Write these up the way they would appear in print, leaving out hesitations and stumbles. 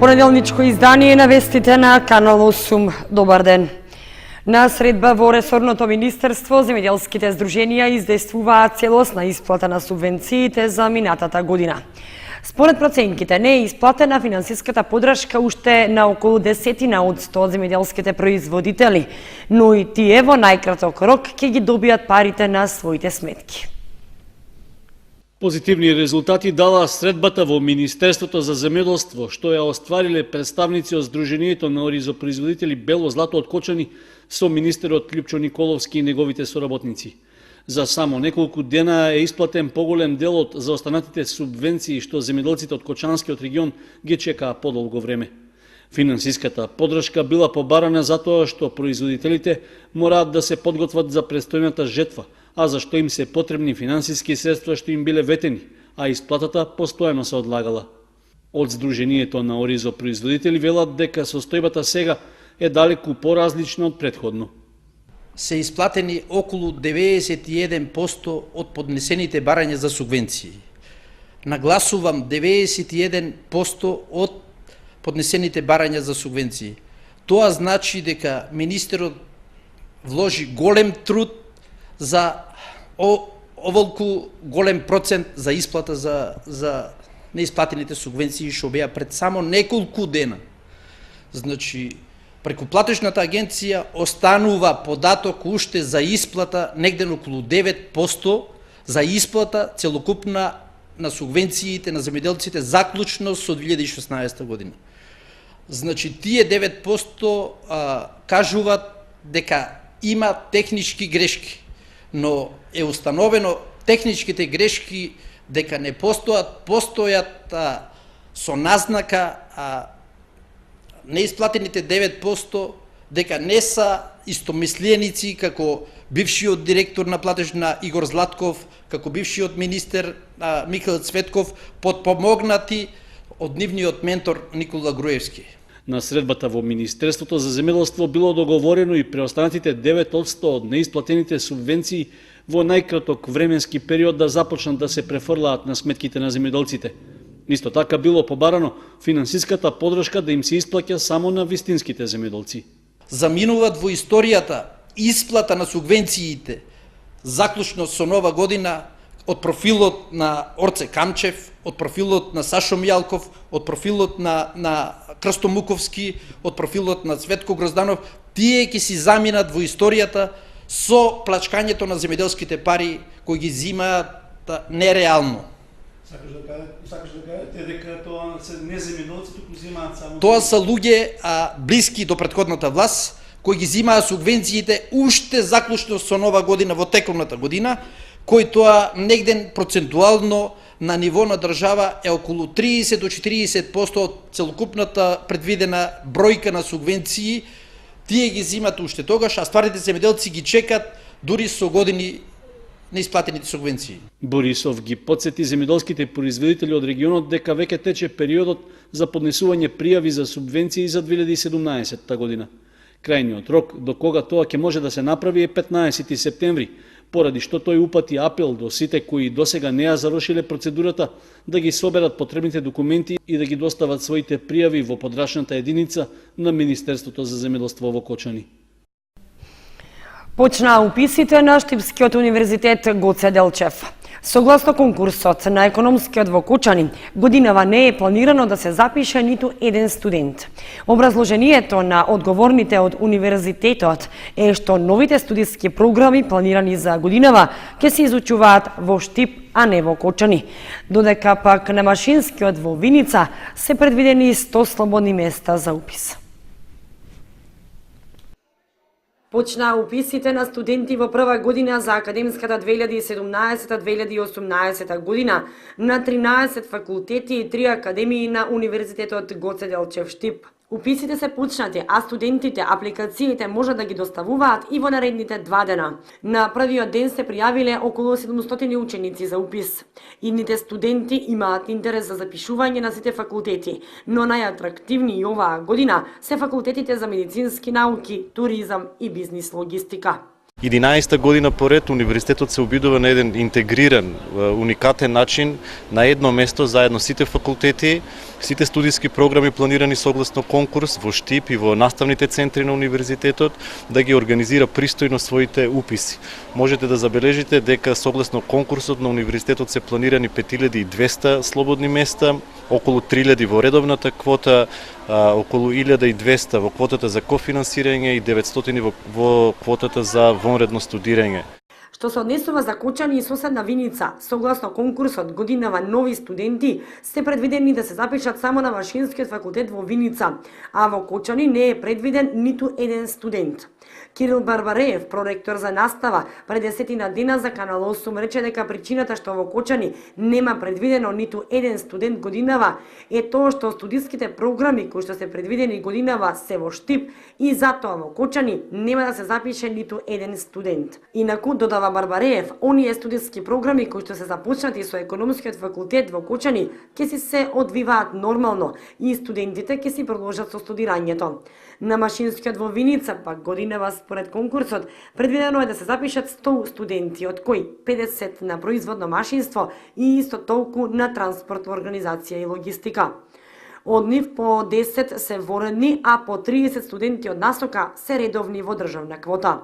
Понеделничко издание на вестите на Канал 8. Добар ден. На средба во ресорното министерство, земјоделските здруженија издействуваат целосна исплата на субвенциите за минатата година. Според проценките не е исплатена финансиската подршка уште на околу 10% од земјоделските производители, но и тие во најкраток рок ќе ги добијат парите на своите сметки. Позитивни резултати дала средбата во Министерството за земјоделство, што ја оствариле представници од Сдруженијето на оризопроизводители Бело злато од Кочани со министерот Лјупчо Николовски и неговите соработници. За само неколку дена е исплатен поголем дел од заостанатите субвенции што земјоделците од Кочанскиот регион ги чекаа подолго време. Финансиската подршка била побарана затоа што производителите мораат да се подготват за престојната жетва, а за што им се потребни финансиски средства што им биле ветени, а исплатата постојано се одлагала. Од Сдруженијето на оризопроизводители велат дека состојбата сега е далеку поразлична од претходно. Се исплатени околу 91% од поднесените барања за субвенции. Нагласувам 91% од поднесените барања за субвенции. Тоа значи дека министерот вложи голем труд за оволку голем процент за исплата за неисплатените субвенции што беа пред само неколку дена. Значи, преку платежната агенција останува податок уште за исплата негде околу 9% за исплата целокупна на субвенциите на земјоделците заклучно со 2016 година. Значи, тие 9% кажуваат дека има технички грешки, но е установено техничките грешки дека не постојат со назнака неисплатените 9% дека не са истомисленици како бившиот директор на платежна Игор Златков, како бившиот министер Михаил Цветков, подпомогнати од нивниот ментор Никола Груевски. На средбата во Министерството за земјоделство било договорено и преостанатите 9% од неисплатените субвенции во најкраток временски период да започнат да се префрлаат на сметките на земјоделците. Исто така било побарано финансиската подршка да им се исплаќа само на вистинските земјоделци. Заминуваат во историјата исплата на субвенциите заклучно со нова година од профилот на Орце Камчев, од профилот на Сашо Мијалков, од профилот на Крсто Муковски, од профилот на Цветко Грозданов, тие ќе си заминат во историјата со плачкањето на земјоделските пари кои ги зимаат нереално. Сакаш да кажете дека тоа се не земјоделци, туку зимаат само... Тоа се луѓе блиски до претходната власт, кои ги зимаат субвенциите уште заклучно со нова година во теклната година, кој тоа негден процентуално на ниво на држава е околу 30 до 40% од целокупната предвидена бројка на субвенции, тие ги зимат уште тогаш, а стварните земјоделци ги чекат дури со години неисплатените субвенции. Борисов ги потсети земјоделските производители од регионот дека веќе тече периодот за поднесување пријави за субвенции за 2017 година. Крајниот рок до кога тоа ќе може да се направи е 15 септември, поради што тој упати апел до сите кои досега не ја завршиле процедурата да ги соберат потребните документи и да ги достават своите пријави во подрачната единица на Министерството за земјоделство во Кочани. Почнаа уписите на Штипскиот универзитет Гоце Делчев. Согласно конкурсот на економскиот во Кочани, годинава не е планирано да се запише ниту еден студент. Образложението на одговорните од универзитетот е што новите студиски програми планирани за годинава ќе се изучуваат во Штип, а не во Кочани, додека пак на Машинскиот во Виница се предвидени 100 слободни места за упис. Почнаа уписите на студенти во прва година за академската 2017-2018 година на 13 факултети и 3 академии на Универзитетот Гоце Делчев Штип. Уписите се почнати, а студентите апликациите може да ги доставуваат и во наредните 2 дена. На првиот ден се пријавиле околу 700 ученици за упис. Идните студенти имаат интерес за запишување на сите факултети, но најатрактивни и оваа година се факултетите за медицински науки, туризам и бизнис логистика. 11-та година поред универзитетот се обидува на еден интегриран, уникатен начин на едно место заедно сите факултети Сите студиски програми планирани согласно конкурс во Штип и во наставните центри на универзитетот да ги организира пристојно своите уписи. Можете да забележите дека согласно конкурсот на универзитетот се планирани 5200 слободни места, околу 3000 во редовната квота, околу 1200 во квотата за кофинансирање и 900 во квотата за вонредно студирање. Што се однесува за Кочани и соседна Виница, согласно конкурсот годинава нови студенти се предвидени да се запишат само на Машинскиот факултет во Виница, а во Кочани не е предвиден ниту еден студент. Кирил Барбареев, проректор за настава, пред 10 дена за Канал 8 рече дека причината што во Кочани нема предвидено ниту еден студент годинава е тоа што студиските програми кои што се предвидени годинава се во Штип и затоа во Кочани нема да се запише ниту еден студент. Инаку, додава Барбареев, оние студиски програми кои што се започнати со Економскиот факултет во Кочани ќе се одвиваат нормално и студентите ќе си продолжат со студирањето. На Машинскиот во Виница пак годинава според конкурсот предвидено е да се запишат 100 студенти, од кои 50 на производно машинство и исто толку на транспортна организација и логистика. Од нив по 10 се воредни, а по 30 студенти од насока се редовни во државна квота.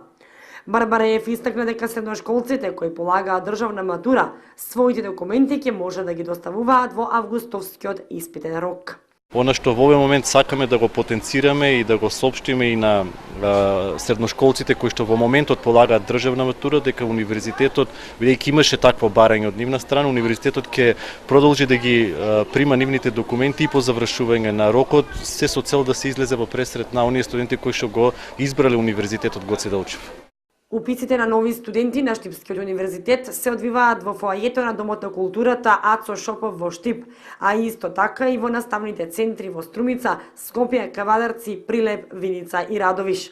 Барбареев истакна дека средношколците кои полагаат државна матура, своите документи ќе може да ги доставуваат во августовскиот испитен рок. Она што во овој момент сакаме да го потенцираме и да го соопштиме и на средношколците кои што во моментот полагаат државна матура, дека универзитетот, бидејќи имаше такво барање од нивна страна, универзитетот ќе продолжи да ги прима нивните документи и по завршување на рокот, се со цел да се излезе во пресред на оние студенти кои што го избрале универзитетот Гоце Делчев. Уписите на нови студенти на Штипскиот универзитет се одвиваат во фоајето на Домот на културата Ацо Шопов во Штип, а исто така и во наставните центри во Струмица, Скопје, Кавадарци, Прилеп, Виница и Радовиш.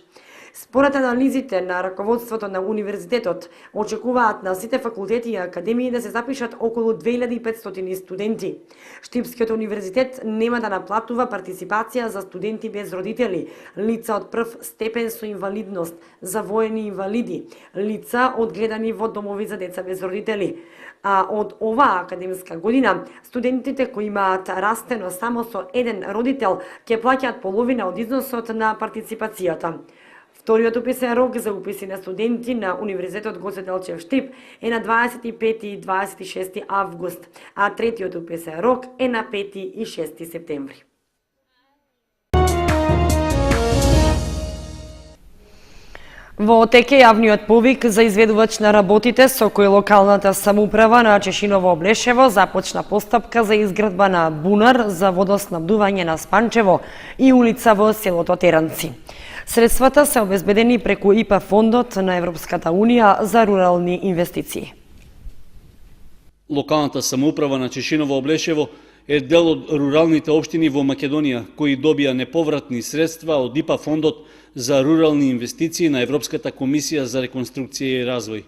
Според анализите на раководството на универзитетот, очекуваат на сите факултети и академии да се запишат околу 2500 студенти. Штипскиот универзитет нема да наплатува партиципација за студенти без родители, лица од прв степен со инвалидност, за воени инвалиди, лица одгледани во домови за деца без родители. А од оваа академска година, студентите кои имаат растено само со еден родител ќе плаќаат половина од износот на партиципацијата. Вториот уписен рок за уписи на студенти на Универзитетот Гоце Делчев Штип е на 25 и 26 август, а третиот уписен рок е на 5 и 6 септември. Во теке јавниот повик за изведувач на работите со кој локалната самоуправа на Чешиново Облешево започна постапка за изградба на бунар за водоснабдување на Спанчево и улица во селото Теранци. Средствата се обезбедени преку ИПА фондот на Европската Унија за рурални инвестиции. Локалната самоуправа на Чешиново Облешево е дел од руралните општини во Македонија кои добија неповратни средства од ИПА фондот за рурални инвестиции на Европската комисија за реконструкција и развој.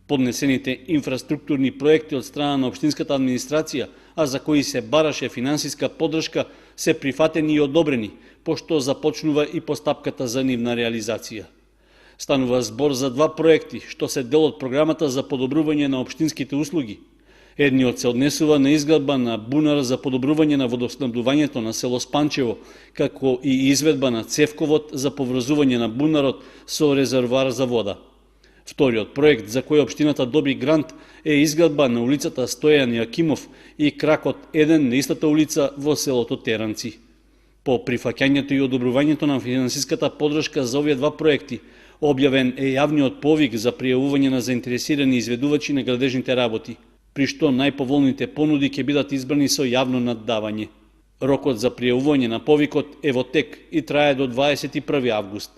Поднесените инфраструктурни проекти од страна на општинската администрација, а за кои се бараше финансиска поддршка, се прифатени и одобрени, пошто започнува и постапката за нивна реализација. Станува збор за два проекти, што се дел од програмата за подобрување на општинските услуги. Едниот се однесува на изградба на бунар за подобрување на водоснабдувањето на село Спанчево, како и изведба на цевковод за поврзување на бунарот со резервоар за вода. Вториот проект за кој општината доби грант е изградба на улицата Стојан Јакимов и кракот 1 на истата улица во селото Теранци. По прифаќањето и одобрувањето на финансиската поддршка за овие два проекти, објавен е јавниот повик за пријавување на заинтересирани изведувачи на градежните работи, при што најповолните понуди ќе бидат избрани со јавно наддавање. Рокот за пријавување на повикот е во тек и трае до 21 август.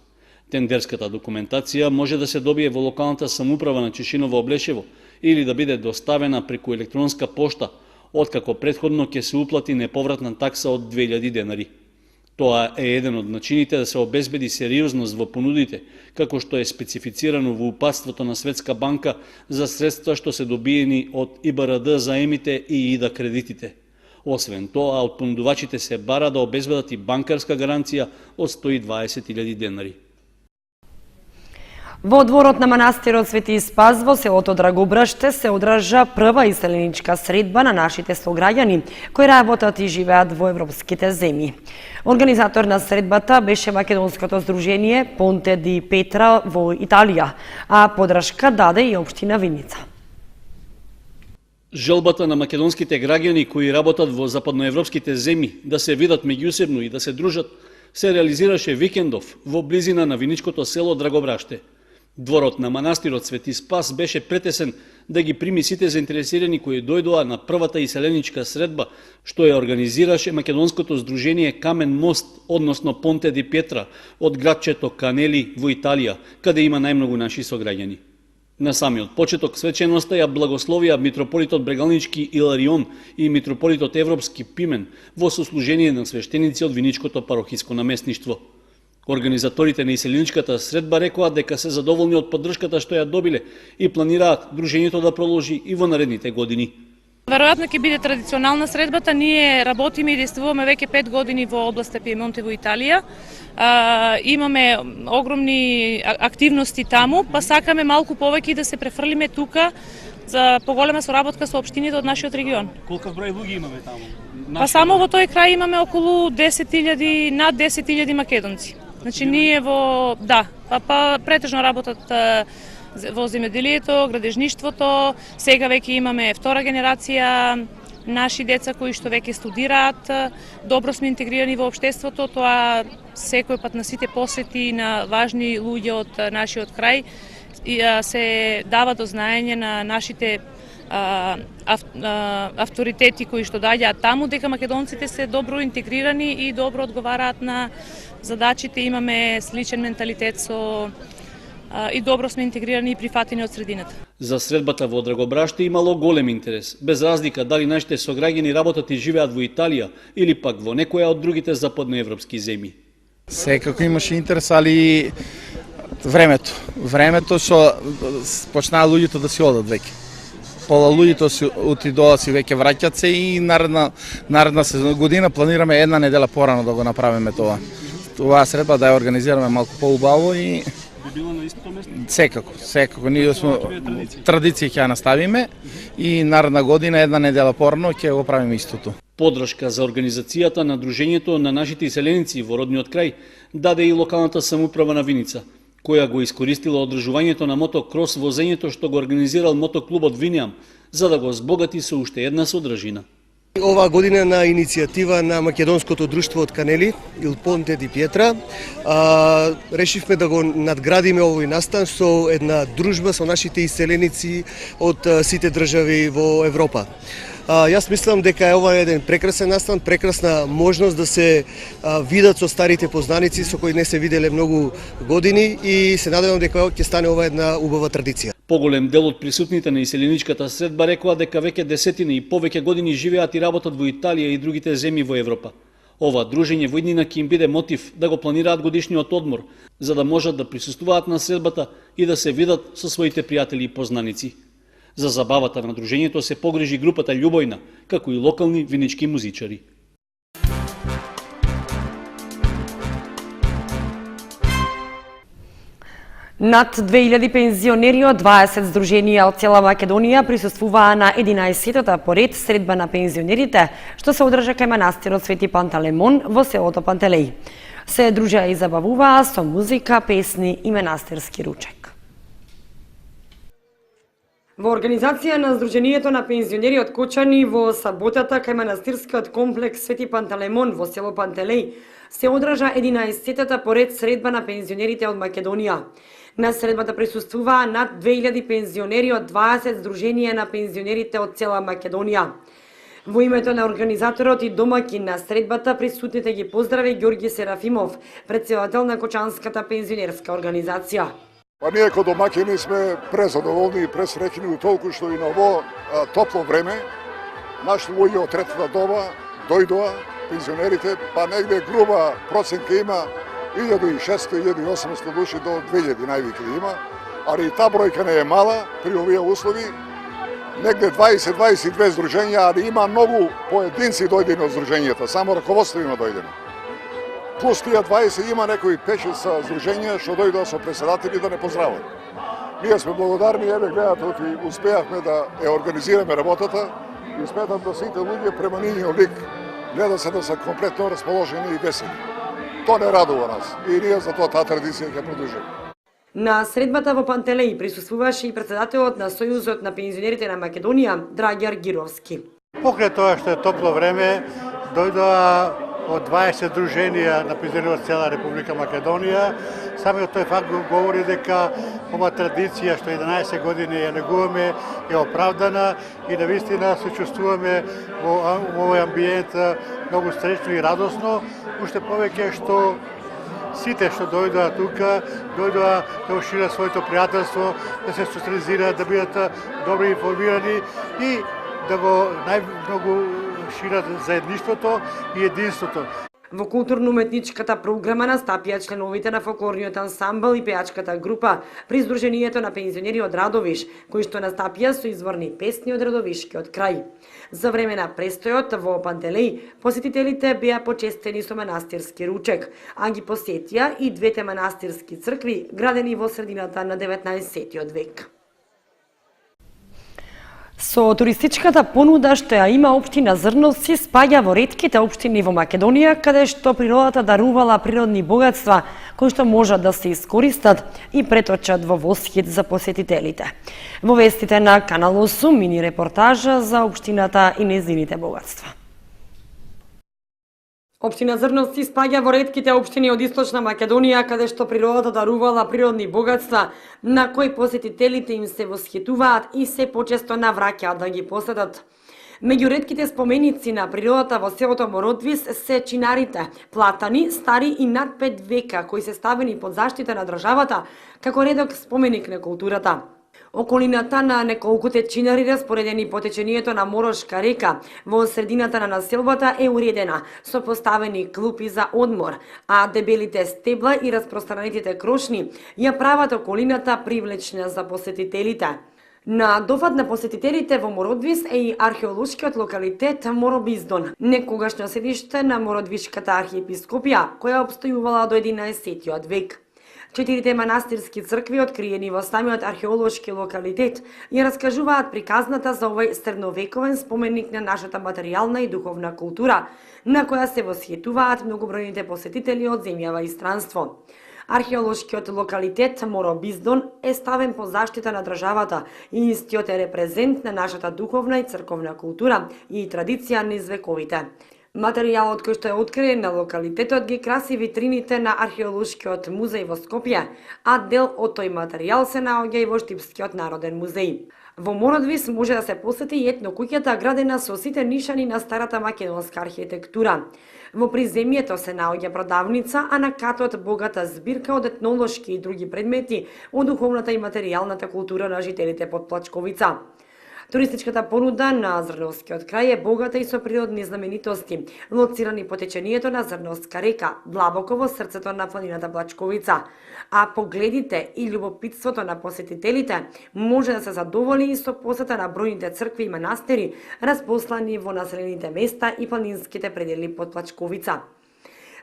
Тендерската документација може да се добие во локалната самоуправа на Чешиново Облешево или да биде доставена преку електронска пошта, откако претходно ќе се уплати неповратна такса од 2000 денари. Тоа е еден од начините да се обезбеди сериозност во понудите, како што е специфицирано во упатството на Светска банка за средства што се добиени од ИБРД заемите и ИДА кредитите. Освен тоа, од понудувачите се бара да обезбедат и банкарска гаранција од 120.000 денари. Во дворот на манастирот Свети Спас во селото Драгобраште се одржа прва иселеничка средба на нашите сограѓани кои работат и живеат во европските земји. Организатор на средбата беше Македонското здружение Понте ди Петра во Италија, а подршка даде и општина Виница. Желбата на македонските граѓани кои работат во западноевропските земји да се видат меѓусебно и да се дружат се реализираше викендов во близина на виничкото село Драгобраште. Дворот на манастирот Свети Спас беше претесен да ги прими сите заинтересирани кои дојдоа на првата иселеничка средба што ја организираше Македонското здружение Камен мост, односно Понте ди Петра, од градчето Канели во Италија, каде има најмногу наши сограѓани. На самиот почеток свеченоста ја благословија митрополитот Брегалнички Иларион и митрополитот Европски Пимен во сослужение на свештеници од Виничкото парохиско наместништво. Организаторите на иселеничката средба рекоа дека се задоволни од поддршката што ја добиле и планираат дружењето да продолжи и во наредните години. Веројатно ќе биде традиционална средбата. Ние работиме и действуваме веќе 5 години во областа Пиемонте во Италија. Имаме огромни активности таму, па сакаме малку повеќе да се префрлиме тука за поголема соработка со општините од нашиот регион. Колкав број луѓе имаме таму? Па само во тој крај имаме околу 10.000, над 10.000 македонци. Значи ние па претежно работат во земјоделието, градежништвото. Сега веќе имаме втора генерација наши деца кои што веќе студираат. Добро сме интегрирани во општеството, тоа секој пат на сите посети на важни луѓе од нашиот крај се дава до знаење на нашите авторитети кои што доаѓаат таму дека македонците се добро интегрирани и добро одговараат на задачите. Имаме сличен менталитет и добро сме интегрирани и прифатени од средината. За средбата во Драгобраште имало голем интерес, без разлика дали нашите сограѓани работат и живеат во Италија или пак во некоја од другите западноевропски земји. Секако имаше интерес, али времето што почнаа луѓето да си одат веќе. Пола луѓето си отидоа си веќе враќаат се и наредна година планираме една недела порано да го направиме тоа. Оваа средба да ја организираме малку поубаво и Би било на истото место? Секако. Ние сме традиција ќе ја наставиме и наредна година една недела порано ќе го правиме истото. Поддршка за организацијата на дружењето на нашите иселеници во родниот крај даде и локалната самоуправа на Виница, која го искористила одржувањето на мотокрос возењето што го организирал мотоклубот Виниам, за да го збогати со уште една содржина. Оваа година на иницијатива на Македонското друштво од Канели, Il Ponte di Pietra, решивме да го надградиме овој настан со една дружба со нашите иселеници од сите држави во Европа. Јас мислам дека е ова еден прекрасен настан, прекрасна можност да се видат со старите познаници со кои не се виделе многу години и се надевам дека ќе стане ова една убава традиција. Поголем дел од присутните на иселеничката средба рекоа дека веќе десетина и повеќе години живеат и работат во Италија и другите земји во Европа. Ова дружење во иднина ќе им биде мотив да го планираат годишниот одмор, за да можат да присуствуваат на средбата и да се видат со своите пријатели и познаници. За забавата на дружењето се погрижи групата Љубојна, како и локални винички музичари. Над 2000 пензионери од 20 здруженија од цела Македонија присуствуваа на 11-та поред средба на пензионерите, што се одржа кај манастирот Свети Пантелеймон во селото Пантелеј. Се дружеа и забавуваа со музика, песни и манастирски ручек. Во организација на Сдруженијето на пензионери од Кочани во саботата кај манастирскиот комплекс Свети Пантелеймон во село Пантелеј се одржа 11-та поред средба на пензионерите од Македонија. На средбата присуствуваа над 2000 пензионери од 20 здруженија на пензионерите од цела Македонија. Во името на организаторот и домаќин на средбата присутните ги поздрави Ѓорги Серафимов, претседател на Кочанската пензионерска организација. Па ние како домаќини сме презадоволни и пресреќни у толку што и на ово топло време нашите луѓе од третата доба дојдоа, пензионерите, па негде груба проценка има 1600-1800 души до 2000 највеќе има, али и таа бројка не е мала при овие услови. Негде 20-22 здруженја, али има многу поединци дојдени од здруженијата, само раководство има дојдено. Плюс тие 20 има некои 5-6 здруженија што дојдоа со председатели да не поздрават. Ние сме благодарни, еве гледате, оти успеавме да ја организираме работата и сметам да сите луѓе према нивниот лик гледа се да се комплетно расположени и весели. Тоа не радува нас и ние за тоа таа традиција ќе продолжиме. На средбата во Пантелеј присуствуваше и председателот на Сојузот на пензионерите на Македонија, Драгјар Гировски. Покрај тоа што е топло време, дојдоа од 20 друженија на пензионери од цела Република Македонија. Самиот тој факт го говори дека ова традиција што 11 години ја негуваме е оправдана и навистина се чувствуваме во овој амбиент многу среќно и радосно, уште повеќе што сите што дојдоа тука, дојдоа да ушират своето пријателство, да се социализираат, да бидат добро информирани и да го најмногу шират заедништвото и единството. Во културно-уметничката програма настапија членовите на фолклорниот ансамбл и пеачката група при Сдруженијето на пензионери од Радовиш, кои што настапија со изворни песни од Радовишкиот крај. За време на престојот во Пантелеј, посетителите беа почестени со манастирски ручек, а ги посетија и двете манастирски цркви градени во средината на 19 век. Со туристичката понуда што ја има општина Зрновци спаѓа во ретките општини во Македонија, каде што природата дарувала природни богатства кои што можат да се искористат и преточат во восхит за посетителите. Во вестите на Канал 8 мини репортажа за општината и незините богатства. Општина Зрновци спаѓа во ретките општини од Источна Македонија, каде што природата дарувала природни богатства, на кои посетителите им се восхитуваат и се почесто навраќаат да ги посетат. Меѓу ретките споменици на природата во селото Мородвис се чинарите, платани, стари и над 5 века, кои се ставени под заштита на државата, како редок споменик на културата. Околината на неколкуте чинари распоредени по течението на Морошка река во средината на населбата е уредена, со поставени клупи за одмор, а дебелите стебла и распространетите крошни ја прават околината привлечна за посетителите. На дофат на посетителите во Мородвис е и археолошкиот локалитет Моробиздон, некогашно седиште на Мородвишката архиепископија, која обстојувала до 11 век. 4 манастирски цркви, откриени во самиот археолошки локалитет, ја раскажуваат приказната за овој средновековен споменик на нашата материјална и духовна култура, на која се восхитуваат многобројните посетители од земја и странство. Археолошкиот локалитет Моробиздон е ставен по заштита на државата и истиот е репрезент на нашата духовна и црковна култура и традиција низ вековите. Материјалот кој што е откриен на локалитетот ги краси витрините на археолошкиот музеј во Скопје, а дел од тој материјал се наоѓа и во Штипскиот народен музеј. Во Мородвис може да се посети и етно куќата градена со сите нишани на старата македонска архитектура. Во приземјето се наоѓа продавница, а на катот богата збирка од етнолошки и други предмети од духовната и материјалната култура на жителите под Плачковица. Туристичката понуда на Зрновскиот крај е богата и со природни знаменитости, лоцирани по течението на Зрновска река, длабоко во срцето на планината Плачковица. А погледите и љубопитството на посетителите може да се задоволи и со посета на бројните цркви и манастири, распослани во населените места и планинските предели под Плачковица.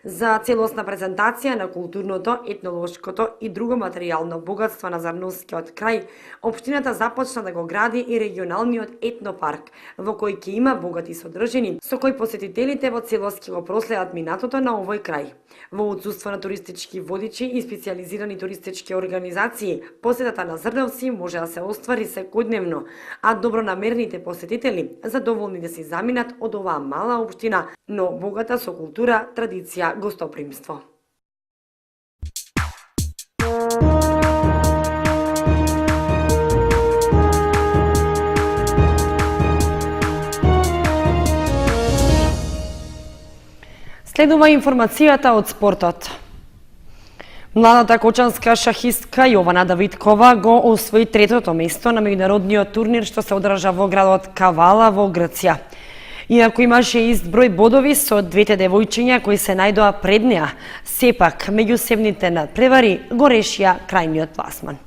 За целосна презентација на културното, етнолошкото и друго материјално богатство на Зрновскиот крај, општината започна да го гради и регионалниот етнопарк, во кој ќе има богати содржини, со кој посетителите во целост ќе го проследат минатото на овој крај. Во отсуство на туристички водичи и специјализирани туристички организации, посетата на Зрновци може да се оствари секојдневно, а добронамерните посетители задоволни да се заминат од оваа мала општина, но богата со култура, традиција, гостопримство. Следува информацијата од спортот. Младата кочанска шахистка Јована Давидкова го освои третото место на меѓународниот турнир што се одржа во градот Кавала во Грција. Иако имаше ист број бодови со двете девојчиња кои се најдоа пред неа, сепак меѓусебните надпревари го решија крајниот пласман.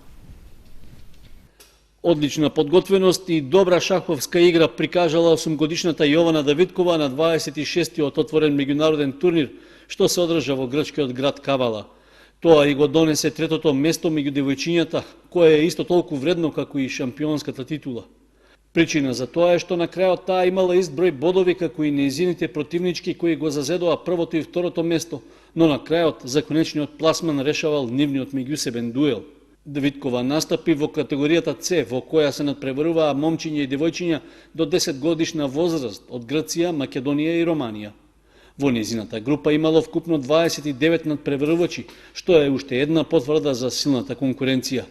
Одлична подготвеност и добра шаховска игра прикажала 8-годишната Јована Давидкова на 26-тиот отворен меѓународен турнир што се одржа во грчкиот град Кавала. Тоа и го донесе третото место меѓу девојчињата, кое е исто толку вредно како и шампионската титула. Причина за тоа е што на крајот таа имала ист број бодови како и нејзините противнички кои го зазедоа првото и второто место, но на крајот за конечниот пласман решавал нивниот меѓусебен дуел. Давидкова настапи во категоријата С, во која се надпреваруваа момчиња и девојчиња до 10 годишна возраст од Грција, Македонија и Романија. Во незината група имало вкупно 29 надпреварувачи, што е уште една потврда за силната конкуренција.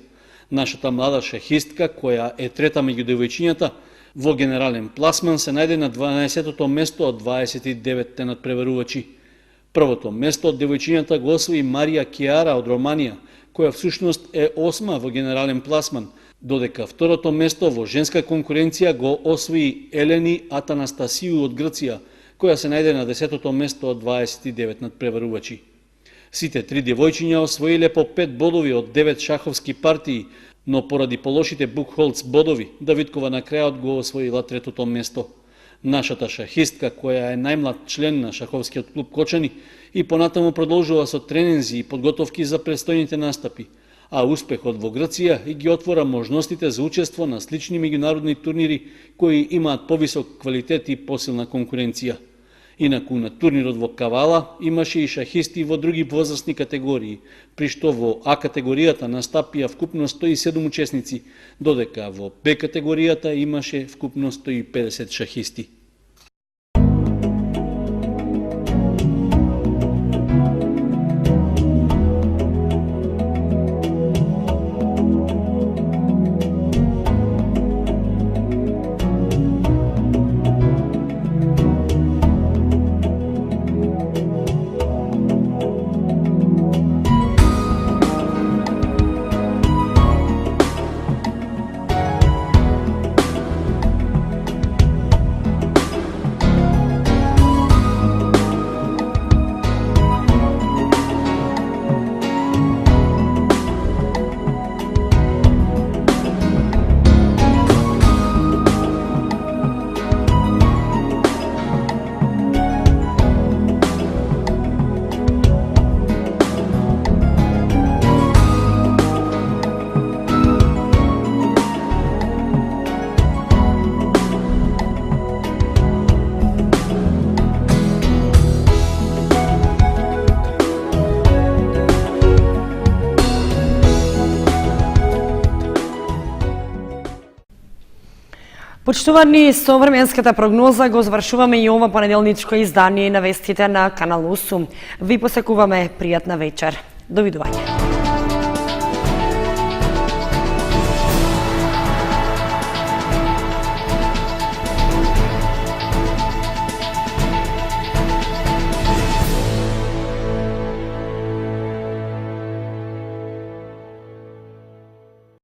Нашата млада шахистка, која е трета меѓу девојчињата, во генерален пласман се најде на 12-тото место од 29 надпреварувачи. Првото место од девојчињата го освои Марија Киара од Романија, која всушност е 8 во генерален пласман, додека второто место во женска конкуренција го освои Елени Атанастасију од Грција, која се најде на 10-тото место од 29 надпреварувачи. Сите три девојчиња освоиле по 5 бодови од 9 шаховски партии, но поради полошите Букхолц бодови, Давидкова на крајот го освоила третото место. Нашата шахистка, која е најмлад член на шаховскиот клуб Кочани, и понатаму продолжува со тренинзи и подготовки за престојните настапи, а успехот во Грција и ги отвора можностите за учество на слични меѓународни турнири кои имаат повисок квалитет и посилна конкуренција. Инаку на турнирот во Кавала имаше и шахисти во други возрастни категории, при што во А категоријата настапија вкупно 107 учесници, додека во Б категоријата имаше вкупно 150 шахисти. Почитувани, со временската прогноза го завршуваме и ова понеделничко издание на вестите на Канал 8. Ви посекуваме пријатна вечер. Довидување.